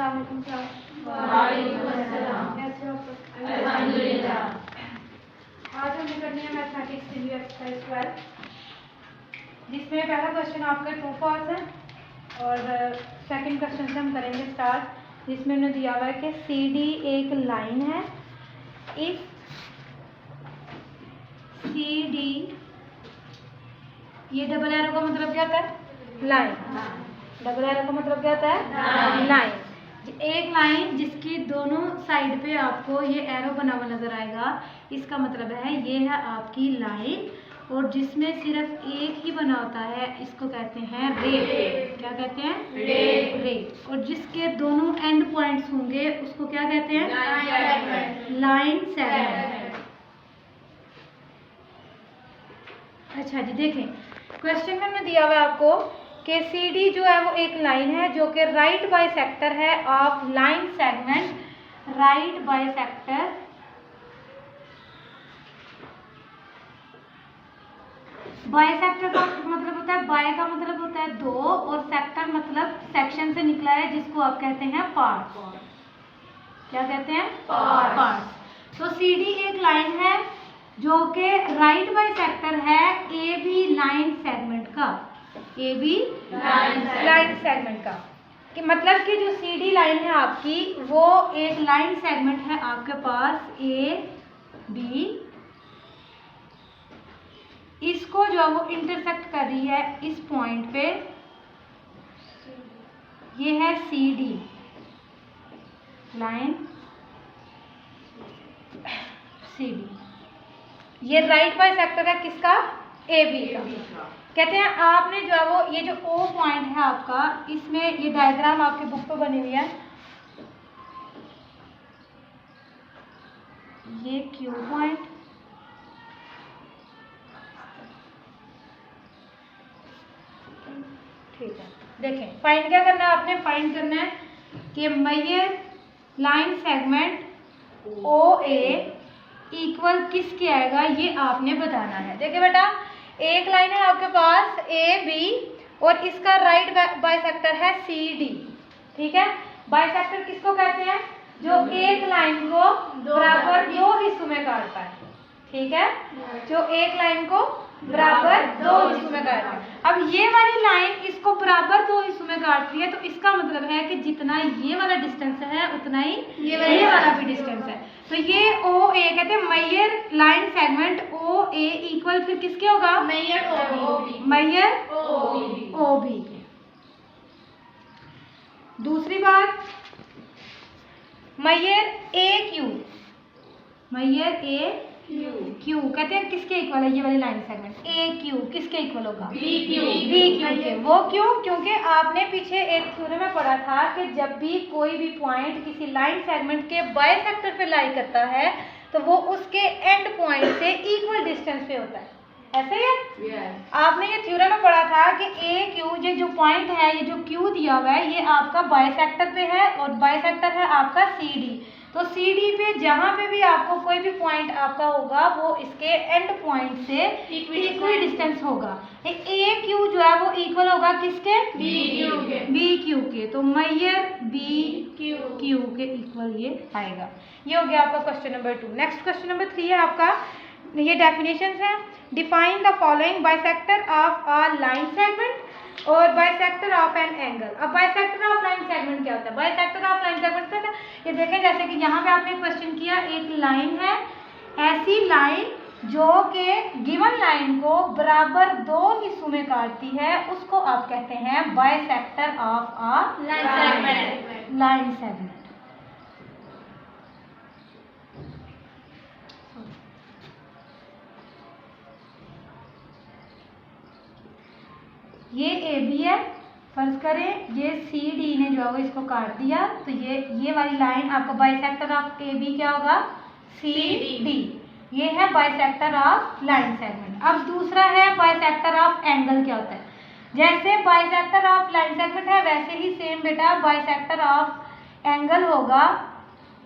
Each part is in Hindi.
वालेकुम सलाम। कैसे हो? अल्हम्दुलिल्लाह। आज हम करने हैं मैथमेटिक्स रिव्यू एक्सरसाइज 12, जिसमें पहला क्वेश्चन आपका ट्रू फॉल्स है और सेकंड क्वेश्चन से हम करेंगे स्टार्ट, जिसमें उन्हें दिया हुआ है कि सी डी एक लाइन है। इस सी डी, ये डबल एरो का मतलब क्या होता है? लाइन। डबल एरो का मतलब क्या होता है? लाइन। एक लाइन जिसकी दोनों साइड पे आपको ये एरो बना हुआ नजर आएगा, इसका मतलब है ये है आपकी लाइन, और जिसमें सिर्फ एक ही बना होता है इसको कहते हैं रे। क्या कहते हैं? रे। और जिसके दोनों एंड पॉइंट्स होंगे उसको क्या कहते हैं? Line segment. अच्छा जी, देखें क्वेश्चन में दिया हुआ है आपको कि सी डी जो है वो एक लाइन है जो कि राइट बाइसेक्टर है of line segment. Right bisector bisector का मतलब होता है, बाय का मतलब होता है दो, और सेक्टर मतलब सेक्शन से निकला है, जिसको आप कहते हैं पार्ट। क्या कहते हैं? पार्ट। तो सी डी एक लाइन है जो कि राइट बाइसेक्टर है ए बी लाइन सेगमेंट का। ए बी लाइन सेगमेंट का कि मतलब कि जो सी डी लाइन है आपकी वो एक लाइन सेगमेंट है आपके पास ए बी, इसको जो है वो इंटरसेक्ट कर रही है इस पॉइंट पे, ये है C D line C D. ये राइट बाइसेक्टर है किसका? ए बी का। कहते हैं आपने जो है वो ये जो ओ पॉइंट है आपका, इसमें ये डायग्राम आपके बुक पे बनी हुई है, ये क्यू पॉइंट, ठीक है। देखें फाइंड क्या करना है आपने? फाइंड करना है कि मेजर लाइन सेगमेंट ओ ए इक्वल किसके आएगा, ये आपने बताना है। देखिए बेटा, एक लाइन है आपके पास ए बी और इसका राइट बाइसेक्टर है सी डी। ठीक है, बाइसेक्टर किसको कहते हैं? जो एक लाइन को बराबर दो हिस्सों में काटता है। ठीक है, जो एक लाइन को बराबर दो हिस्सों में काटता है। अब ये वाली लाइन इसको बराबर दो हिस्सों में काट रही है, तो इसका मतलब है कि जितना ये वाला डिस्टेंस है उतना ही ये वाला भी डिस्टेंस है। तो ये ओ ए कहते हैं मेजर लाइन सेगमेंट ओ ए इक्वल फिर किसके होगा? मेजर ओ बी के। दूसरी बात, मेजर ए क्यू, मेजर ए क्यू कहते हैं किसके इक्वल है? ये वाली लाइन सेगमेंट ए क्यू किसके इक्वल होगा? बी क्यू के। वो क्यों? क्योंकि आपने पीछे एक थ्योरम में पढ़ा था कि जब भी कोई भी पॉइंट किसी लाइन सेगमेंट के बाइसेक्टर पे लाई करता है तो वो उसके एंड पॉइंट से इक्वल डिस्टेंस पे होता है। ऐसे ही आपने ये थ्योरम में पढ़ा था कि ए क्यू, ये जो पॉइंट है, ये जो क्यू दिया हुआ है, ये आपका बाइसेक्टर पे है और बाइसेक्टर है आपका सी डी। तो सी डी पे जहाँ पे भी आपको कोई भी पॉइंट आपका होगा वो इसके एंड पॉइंट से इक्वल डिस्टेंस होगा। ए क्यू जो है वो इक्वल होगा किसके? बी क्यू के। तो मेजर बी क्यू के इक्वल ये आएगा। ये हो गया आपका question number 2। Next question number 3 है आपका, ये डेफिनेशंस है। Define the following bisector of a line segment और बाइसेक्टर ऑफ एन एंगल। अब बाइसेक्टर ऑफ लाइन सेगमेंट क्या होता है? बाइसेक्टर ऑफ लाइन सेगमेंट क्या होता है? ये देखें, जैसे कि यहाँ पे आपने क्वेश्चन किया, एक लाइन है, ऐसी लाइन जो कि गिवन लाइन को बराबर दो हिस्सों में काटती है, उसको आप कहते हैं bisector of a line segment. ये ए बी है, फर्ज करें ये सी डी ने जो है वो इसको काट दिया, तो ये वाली लाइन आपका बाइसेक्टर ऑफ ए बी क्या होगा? C D. ये है बाइसेक्टर ऑफ लाइन सेगमेंट। अब दूसरा है बाइसेक्टर ऑफ एंगल। क्या होता है? जैसे बाइसेक्टर ऑफ लाइन सेगमेंट है वैसे ही सेम बेटा बाइसेक्टर ऑफ एंगल होगा,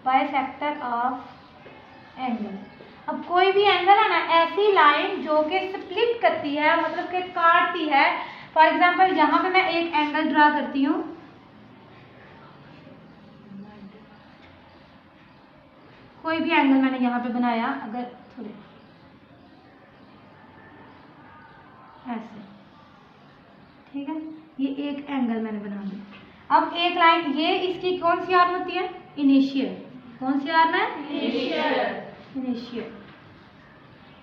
बाइसेक्टर ऑफ एंगल। अब कोई भी एंगल है ना, ऐसी लाइन जो कि स्प्लिट करती है, मतलब कि काटती है। फॉर एग्जाम्पल यहाँ पे मैं एक एंगल ड्रा करती हूँ, कोई भी एंगल मैंने यहाँ पे बनाया, अगर थोड़े ऐसे, ठीक है, ये एक एंगल मैंने बना दिया। अब एक लाइन, ये इसकी कौन सी आर्म होती है? इनिशियल। कौन सी आर्म है? इनिशियल।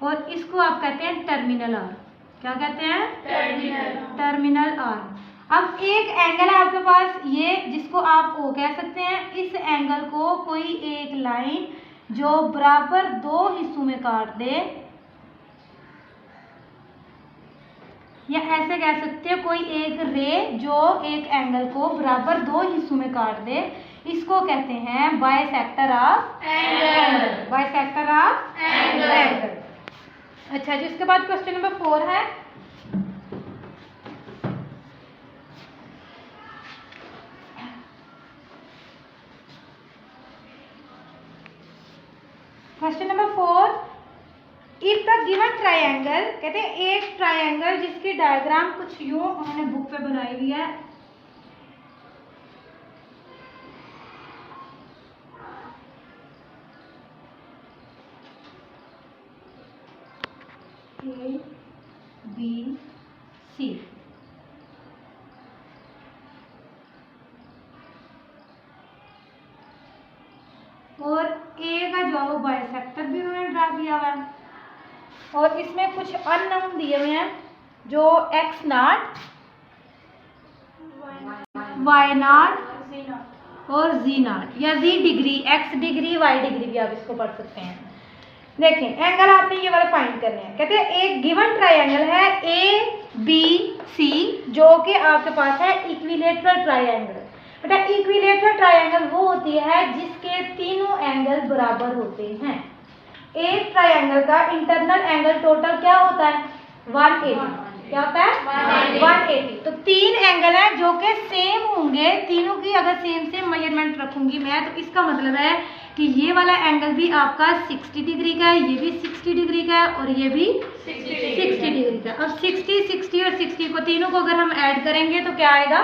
और इसको आप कहते हैं टर्मिनल आर्म। क्या कहते हैं? Terminal arm. अब एक एंगल है आपके पास, ये जिसको आप O कह सकते हैं। इस एंगल को कोई एक लाइन जो बराबर 2 हिस्सों में काट दे, या ऐसे कह सकते हैं कोई एक रे जो एक एंगल को बराबर 2 हिस्सों में काट दे, इसको कहते हैं bisector of angle. Bisector of angle. अच्छा जी, इसके बाद क्वेश्चन नंबर 4 है। Question number 4, if the given triangle, कहते हैं एक ट्रायंगल जिसकी डायग्राम कुछ यूं उन्होंने बुक पे बनाई हुई है। A B C, और A का जो है वो बाइसेक्टर भी उन्होंने ड्रा किया हुआ है, और इसमें कुछ अननोन दिए हुए हैं जो x नॉट, y नॉट और z नॉट, या z degree, x degree, y degree भी आप इसको पढ़ सकते हैं। देखें, एंगल आपने ये वाला फाइंड करने हैं। कहते हैं एक गिवन ट्रायंगल है A B C जो कि आपके पास है इक्विलेटरल ट्रायंगल। बेटा इक्विलेटरल ट्रायंगल वो होती है जिसके तीनों एंगल बराबर होते हैं। एक ट्रायंगल का इंटरनल एंगल टोटल क्या होता है? 180। क्या होता है? 180। तो 3 एंगल है जो कि सेम होंगे, तीनों की अगर सेम मेजरमेंट रखूंगी मैं, तो इसका मतलब है कि ये वाला एंगल भी आपका 60 डिग्री का है, ये भी 60 डिग्री का है, और ये भी 60 डिग्री का। अब 60, 60 और 60 को तीनों को अगर हम ऐड करेंगे तो क्या आएगा?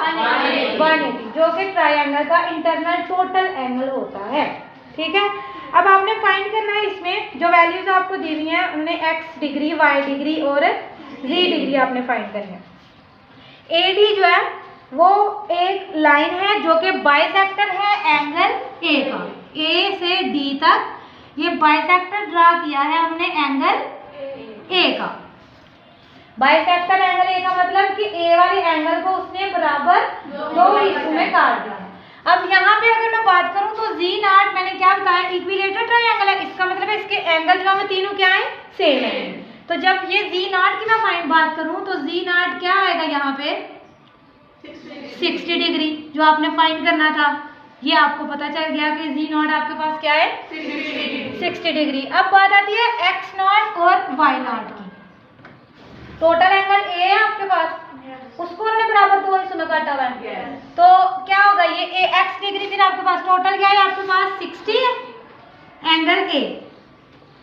180, जो कि ट्रायंगल का इंटरनल टोटल एंगल होता है। ठीक है, अब आपने फाइंड करना है इसमें जो वैल्यूज आपको दी हुई हैं, उन्हें x डिग्री, y डिग्री और z डिग्री आपने फाइंड करनी है। AD जो है वो एक लाइन है जो कि बाइसेक्टर है एंगल A का। A से D तक ये बाइसेक्टर ड्रा किया है हमने एंगल A का। बाइसेक्टर एंगल A का मतलब कि A वाले एंगल को उसने बराबर 2 हिस्सों में काट दिया। अब यहाँ पे अगर मैं बात करूं तो Z नॉट मैंने क्या बताया? इक्विलेटरल ट्रायंगल है, इसका मतलब है इसके एंगल जो है तीनों क्या है? सेम है। तो जब ये Z नॉट की मैं फाइंड बात करूं तो Z नॉट क्या आएगा यहाँ पे? 60 डिग्री जो आपने फाइंड करना था। ये आपको पता चल गया कि Z नॉट आपके पास क्या है? 60 डिग्री। अब बात आती है x नॉट और y नॉट की। टोटल एंगल A है आपके पास, उसको हमने बराबर 2 हिस्सों में काटा हुआ है। तो क्या होगा? ये x डिग्री फिर आपके पास टोटल क्या है? आपके पास 60 है। एंगल A,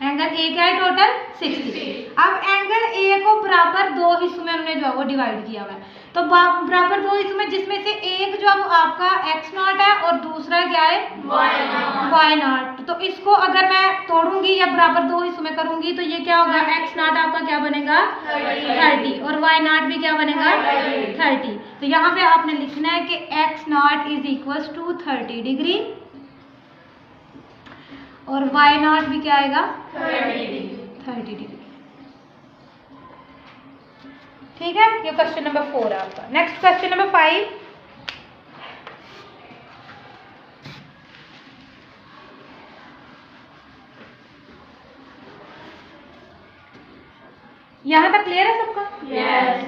एंगल A क्या है? टोटल 60। अब एंगल A को बराबर 2 हिस्सों में हमने जो है वो डिवाइड किया हुआ है। तो बराबर 2 हिस्सों में, जिसमें से एक जो है वो आपका x नॉट है और दूसरा क्या है? y not. तो इसको अगर मैं तोड़ूंगी या बराबर 2 हिस्सों में करूंगी तो ये क्या होगा? x नॉट आपका क्या बनेगा? 30, और y नॉट भी क्या बनेगा? 30। तो यहाँ पे आपने लिखना है कि x not is equal to 30 degree और y नॉट भी क्या आएगा? 30 डिग्री। ठीक है, ये क्वेश्चन नंबर 4 है आपका। Next question number 5। यहाँ तक क्लियर है सबका? Yes.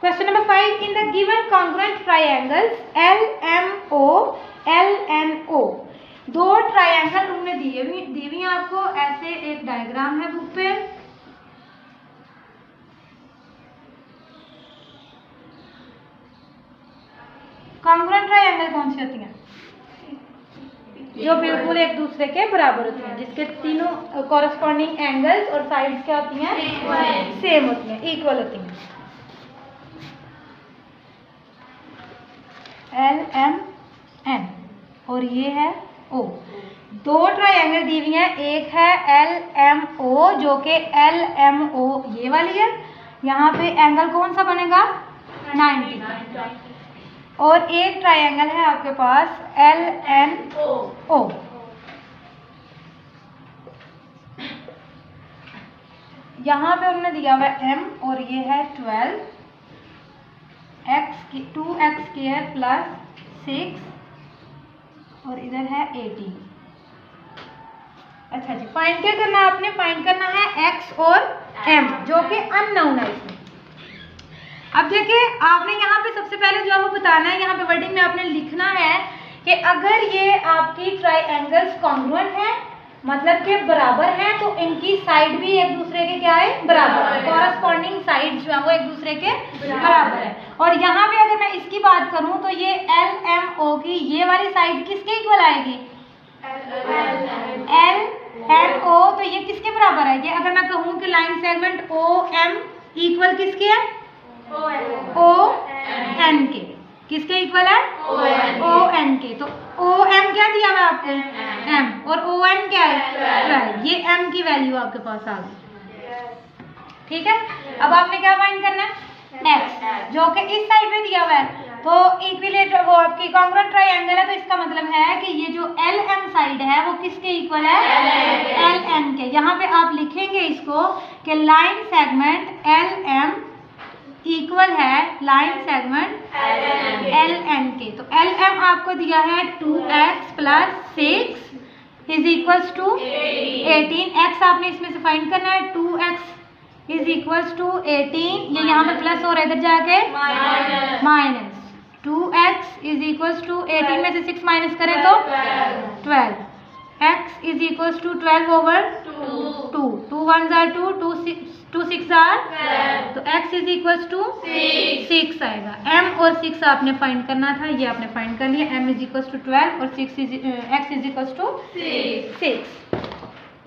Question number 5, in the given congruent triangles LMO, LNO, 2 triangle उन्होंने दी हुई आपको, ऐसे एक डायग्राम है बुक पे। कॉन्ग्रुएंट ट्रायंगल कौन सी होती हैं? जो बिल्कुल एक दूसरे के बराबर होती हैं, जिसके तीनों कॉरस्पॉन्डिंग एंगल्स और साइड्स क्या होती हैं? सेम होती हैं, इक्वल होती हैं। LMN, और ये है ओ। दो ट्रायंगल दी हुई हैं, एक है LMO जो कि LMO ये वाली है, यहाँ पे एंगल कौन सा बनेगा 90 का, और एक ट्रायंगल है आपके पास LNO। यहाँ पे उन्होंने दिया हुआ है M और ये है 12 2x स्क्वायर प्लस 6 और इधर है 18। अच्छा जी, फाइंड क्या करना है आपने, फाइंड करना है x और m जो कि अननोन है इसमें। अब देखिए आपने यहाँ पे सबसे पहले जो है वो बताना है, यहाँ पे वर्डिंग में आपने लिखना है कि अगर ये आपकी ट्रायंगल्स कॉन्ग्रुएंट है, मतलब कि बराबर है, तो इनकी साइड भी एक दूसरे के क्या है बराबर है, कॉरस्पॉन्डिंग साइड जो है वो एक दूसरे के बराबर है। और यहाँ पे अगर मैं इसकी बात करूँ तो ये LMO की ये वाली साइड किसके इक्वल आएगी, LNO, तो ये किसके बराबर है, ये अगर मैं कहूँ कि लाइन सेगमेंट OM इक्वल किसके है, ON के, किसके इक्वल है ON के। तो OM क्या दिया हुआ है आपको M, और ON क्या है 12, ये M की वैल्यू आपके पास आ गई। ठीक है, अब आपने क्या फाइंड करना है X जो कि इस साइड में दिया हुआ है, तो इक्विलेटरल वो आपकी कॉन्ग्रुएंट ट्रायंगल है, तो इसका मतलब है कि ये जो LM साइड है वो किसके इक्वल है LN के। यहाँ पे आप लिखेंगे इसको कि लाइन सेगमेंट LM इक्वल है लाइन सेगमेंट LN के। तो LM आपको दिया है 2x plus 6 is equals to 18। x आपने इसमें से फाइंड करना है, 2x इज इक्वल्स टू 18, ये यहाँ पे प्लस हो रहा है, इधर जाके minus 2x is equals to 18 में से 6 माइनस करें तो 12, x is equals to 12 over 2, 2 1 are 2, 2 6 are, तो x इज इक्वल्स टू 6 आएगा। m और 6 आपने फाइंड करना था, ये आपने फाइंड कर लिया, m इज इक्वल्स टू 12 और x इज इक्वल्स टू 6।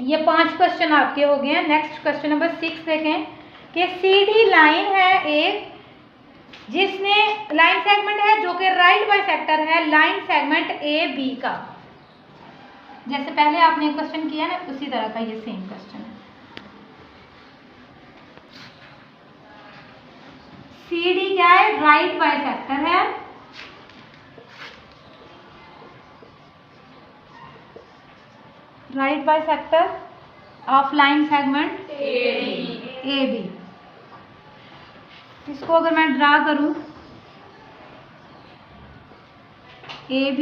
ये 5 क्वेश्चन आपके हो गए हैं। नेक्स्ट क्वेश्चन नंबर 6 देखें कि CD लाइन है एक जिसने लाइन सेगमेंट है जो कि राइट बाइसेक्टर है लाइन सेगमेंट AB का। जैसे पहले आपने एक क्वेश्चन किया ना, उसी तरह का ये सेम क्वेश्चन है। CD क्या है, राइट बाइसेक्टर है, right bisector of line segment AB। इसको अगर मैं ड्रा करूं AB,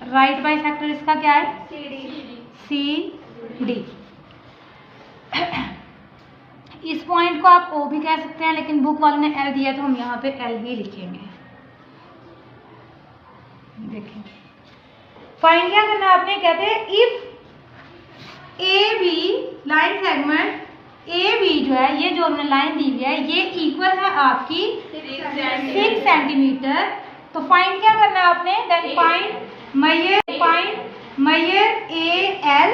राइट बाइसेक्टर इसका क्या है CD। इस पॉइंट को आप O भी कह सकते हैं, लेकिन बुक वालों ने L दिया तो हम यहाँ पे L ही लिखेंगे। देखें फाइंड क्या करना है आपने, कहते हैं if AB line segment AB जो है, ये जो हमने लाइन दी हुई है ये इक्वल है आपकी 6 सेंटीमीटर, तो फाइंड क्या करना है आपने, देन फाइंड मेजर AL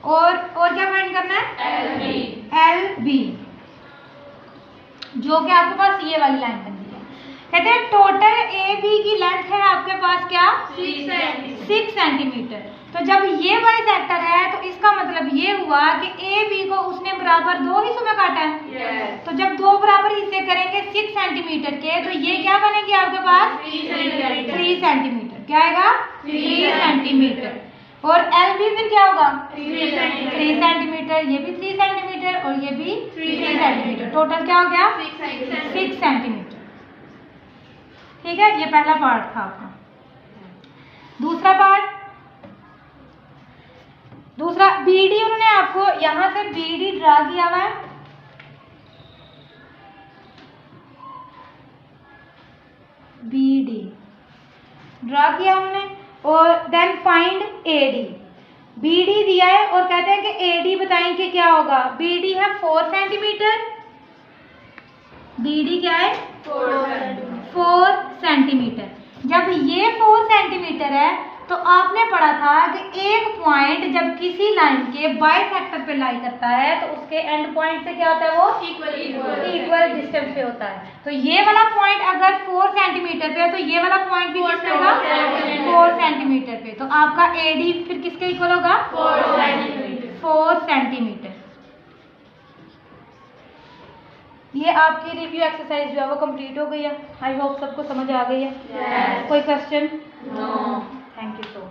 और क्या फाइंड करना है LB जो कि आपके पास ये वाली लाइन बन रही है। कहते हैं टोटल AB की लेंथ है आपके पास क्या 6 सेंटीमीटर। तो जब ये बाइसेक्टर है तो इसका मतलब ये हुआ कि AB को उसने बराबर 2 हिस्सों में काटा है। तो जब 2 बराबर हिस्से करेंगे 6 सेंटीमीटर के, तो ये क्या बनेगी आपके पास 3 सेंटीमीटर। क्या आएगा 3 सेंटीमीटर। और LB फिर क्या होगा 3 सेंटीमीटर, ये भी 3 सेंटीमीटर और ये भी 3 सेंटीमीटर। टोटल क्या हो गया 6 सेंटीमीटर। ठीक है, ये पहला पार्ट था आपका। दूसरा पार्ट, दूसरा BD उन्होंने आपको यहां से BD ड्रा किया हुआ है, BD ड्रा किया हमने, और देन फाइंड AD। BD दिया है और कहते हैं कि AD बताएं कि क्या होगा। BD है 4 सेंटीमीटर, BD क्या है 4 सेंटीमीटर। जब ये 4 सेंटीमीटर है तो आपने पढ़ा था कि एक पॉइंट जब किसी लाइन के बाइसेक्टर पे लाई करता है तो उसके एंड पॉइंट से क्या होता है, वो इक्वल डिस्टेंस पे होता है। तो ये वाला पॉइंट अगर 4 सेंटीमीटर पे है तो ये वाला पॉइंट भी किस पे होगा, 4 सेंटीमीटर पे। तो आपका AD फिर किसके इक्वल होगा, 4 सेंटीमीटर। ये आपकी रिव्यू एक्सरसाइज जो है वो कंप्लीट हो गई है। आई होप सबको समझ आ गई है। कोई question? No. Thank you so much.